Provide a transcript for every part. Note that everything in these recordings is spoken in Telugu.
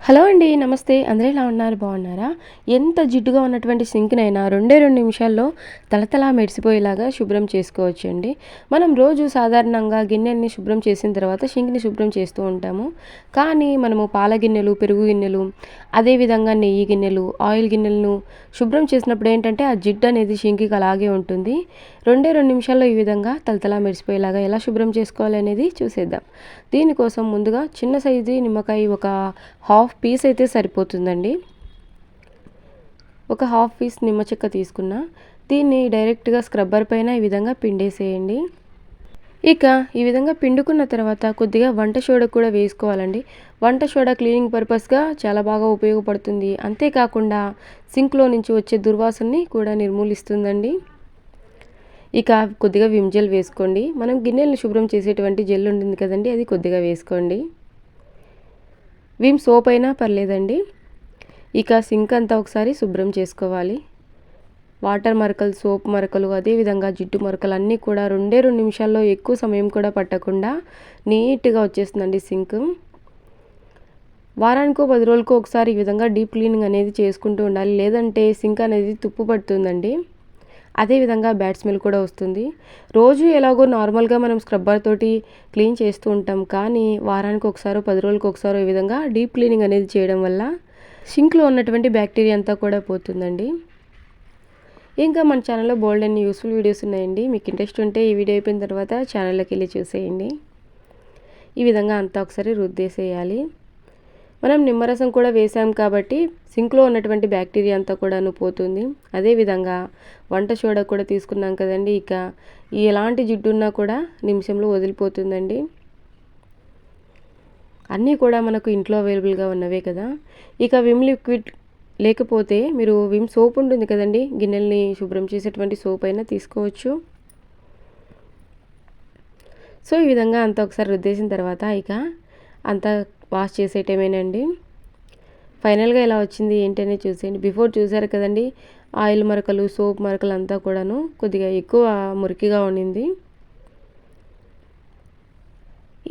హలో అండి. నమస్తే. అందరూ ఎలా ఉన్నారు? బాగున్నారా? ఎంత జిడ్డుగా ఉన్నటువంటి సింక్‌నైనా రెండే 2 నిమిషాల్లో తళతళా మెరిసిపోయేలాగా శుభ్రం చేసుకోవచ్చండి. మనం రోజు సాధారణంగా గిన్నెల్ని శుభ్రం చేసిన తర్వాత సింక్‌ని శుభ్రం చేస్తూ ఉంటాము. కానీ మనము పాల గిన్నెలు, పెరుగు గిన్నెలు, అదేవిధంగా నెయ్యి గిన్నెలు, ఆయిల్ గిన్నెలను శుభ్రం చేసినప్పుడు ఏంటంటే ఆ జిడ్డు అనేది సింక్‌కి అలాగే ఉంటుంది. రెండే 2 నిమిషాల్లో ఈ విధంగా తళతళా మెరిసిపోయేలాగా ఎలా శుభ్రం చేసుకోవాలనేది చూసేద్దాం. దీనికోసం ముందుగా చిన్న సైజు నిమ్మకాయ ఒక హాఫ్ పీస్ అయితే సరిపోతుందండి. ఒక హాఫ్ పీస్ నిమ్మ చెక్క తీసుకున్నా. దీన్ని డైరెక్ట్గా స్క్రబ్బర్ పైన ఈ విధంగా పిండేసేయండి. ఇక ఈ విధంగా పిండుకున్న తర్వాత కొద్దిగా వంట సోడా కూడా వేసుకోవాలండి. వంట సోడా క్లీనింగ్ పర్పస్గా చాలా బాగా ఉపయోగపడుతుంది. అంతేకాకుండా సింక్లో నుంచి వచ్చే దుర్వాసనని కూడా నిర్మూలిస్తుందండి. ఇక కొద్దిగా విమ్ జెల్ వేసుకోండి. మనం గిన్నెలను శుభ్రం చేసేటువంటి జెల్ ఉంటుంది కదండి, అది కొద్దిగా వేసుకోండి. విమ్ సోప్ అయినా పర్లేదండి. ఇక సింక్ అంతా ఒకసారి శుభ్రం చేసుకోవాలి. వాటర్ మరకలు, సోప్ మరకలు, అదేవిధంగా జిడ్డు మరకలు అన్నీ కూడా 2 నిమిషాల్లో ఎక్కువ సమయం కూడా పట్టకుండా నీట్గా వచ్చేస్తుందండి సింక్. వారానికో 10 రోజులకో ఒకసారి ఈ విధంగా డీప్ క్లీనింగ్ అనేది చేసుకుంటూ ఉండాలి. లేదంటే సింక్ అనేది తుప్పు పడుతుందండి. అదేవిధంగా బ్యాడ్ స్మెల్ కూడా వస్తుంది. రోజు ఎలాగో నార్మల్గా మనం స్క్రబ్బర్ తోటి క్లీన్ చేస్తూ ఉంటాం. కానీ వారానికి ఒకసారో 10 రోజులకు ఒకసారో ఈ విధంగా డీప్ క్లీనింగ్ అనేది చేయడం వల్ల సింక్లో ఉన్నటువంటి బ్యాక్టీరియా అంతా కూడా పోతుందండి. ఇంకా మన ఛానల్లో బోల్డ్ అన్ని యూస్ఫుల్ వీడియోస్ ఉన్నాయండి. మీకు ఇంట్రెస్ట్ ఉంటే ఈ వీడియో అయిపోయిన తర్వాత ఛానల్లోకి వెళ్ళి చూసేయండి. ఈ విధంగా అంతా ఒకసారి రుద్దేసేయాలి. మనం నిమ్మరసం కూడా వేసాం కాబట్టి సింక్లో ఉన్నటువంటి బ్యాక్టీరియా అంతా కూడాను పోతుంది. అదేవిధంగా వంట సోడా కూడా తీసుకున్నాం కదండి. ఇక ఎలాంటి జిడ్డు ఉన్నా కూడా నిమిషంలో వదిలిపోతుందండి. అన్నీ కూడా మనకు ఇంట్లో అవైలబుల్గా ఉన్నవే కదా. ఇక విమ్ లిక్విడ్ లేకపోతే మీరు విమ్ సోప్ ఉంటుంది కదండి, గిన్నెల్ని శుభ్రం చేసేటువంటి సోప్ అయినా తీసుకోవచ్చు. సో ఈ విధంగా అంతా ఒకసారి రుద్దేసిన తర్వాత ఇక అంతా వాష్ చేసేయటమేనండి. ఫైనల్గా ఎలా వచ్చింది ఏంటనే చూసేయండి. బిఫోర్ చూసారు కదండి, ఆయిల్ మరకలు, సోప్ మరకలు అంతా కూడాను కొద్దిగా ఎక్కువ మురికిగా ఉండింది.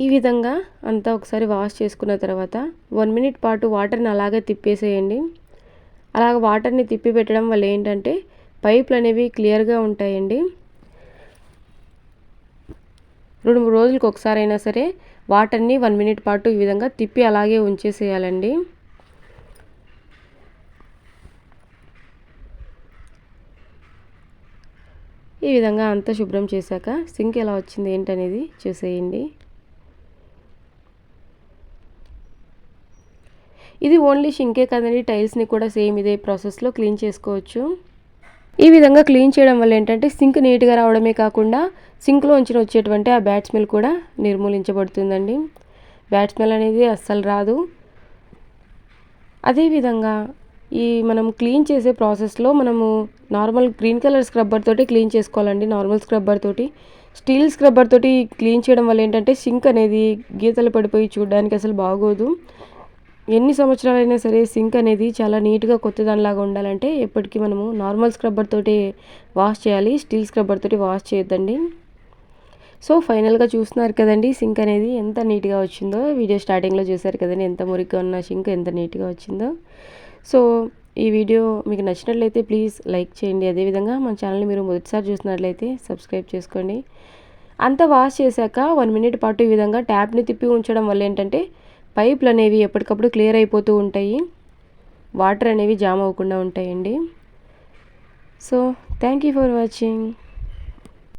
ఈ విధంగా అంతా ఒకసారి వాష్ చేసుకున్న తర్వాత 1 మినిట్ పాటు వాటర్ని అలాగే తిప్పేసేయండి. అలాగ వాటర్ని తిప్పి పెట్టడం వల్ల ఏంటంటే పైపులు అనేవి క్లియర్గా ఉంటాయండి. 2-3 రోజులకు ఒకసారి అయినా సరే వాటర్ని 1 మినిట్ పాటు ఈ విధంగా తిప్పి అలాగే ఉంచేసేయాలండి. ఈ విధంగా అంతా శుభ్రం చేశాక సింక్ ఎలా వచ్చింది ఏంటనేది చూసేయండి. ఇది ఓన్లీ సింకే కాదండి, టైల్స్ని కూడా సేమ్ ఇదే ప్రాసెస్లో క్లీన్ చేసుకోవచ్చు. ఈ విధంగా క్లీన్ చేయడం వల్ల ఏంటంటే సింక్ నీట్గా రావడమే కాకుండా సింక్లో వచ్చేటువంటి ఆ బ్యాడ్ స్మెల్ కూడా నిర్మూలించబడుతుందండి. బ్యాడ్ స్మెల్ అనేది అస్సలు రాదు. అదేవిధంగా మనం క్లీన్ చేసే ప్రాసెస్లో మనము నార్మల్ గ్రీన్ కలర్ స్క్రబ్బర్ తోటి క్లీన్ చేసుకోవాలండి. నార్మల్ స్క్రబ్బర్ తోటి, స్టీల్ స్క్రబ్బర్ తోటి క్లీన్ చేయడం వల్ల ఏంటంటే సింక్ అనేది గీతలు పడిపోయి చూడడానికి అసలు బాగోదు. ఎన్ని సంవత్సరాలైనా సరే సింక్ అనేది చాలా నీట్గా కొత్తదానిలాగా ఉండాలంటే ఎప్పటికీ మనము నార్మల్ స్క్రబ్బర్ తోటి వాష్ చేయాలి. స్టీల్ స్క్రబ్బర్ తోటి వాష్ చేయొద్దండి. సో ఫైనల్గా చూస్తున్నారు కదండి సింక్ అనేది ఎంత నీట్గా వచ్చిందో. వీడియో స్టార్టింగ్లో చూసారు కదండి ఎంత మురికిగా ఉన్న సింక్ ఎంత నీట్గా వచ్చిందో. సో ఈ వీడియో మీకు నచ్చినట్లయితే ప్లీజ్ లైక్ చేయండి. అదేవిధంగా మన ఛానల్ని మీరు మొదటిసారి చూసినట్లయితే సబ్స్క్రైబ్ చేసుకోండి. అంతా వాష్ చేశాక 1 మినిట్ పాటు ఈ విధంగా ట్యాప్ని తిప్పి ఉంచడం వల్ల ఏంటంటే పైపులు అనేవి ఎప్పటికప్పుడు క్లియర్ అయిపోతూ ఉంటాయి. వాటర్ అనేవి జామ్ అవ్వకుండా ఉంటాయండి. So thank you for watching.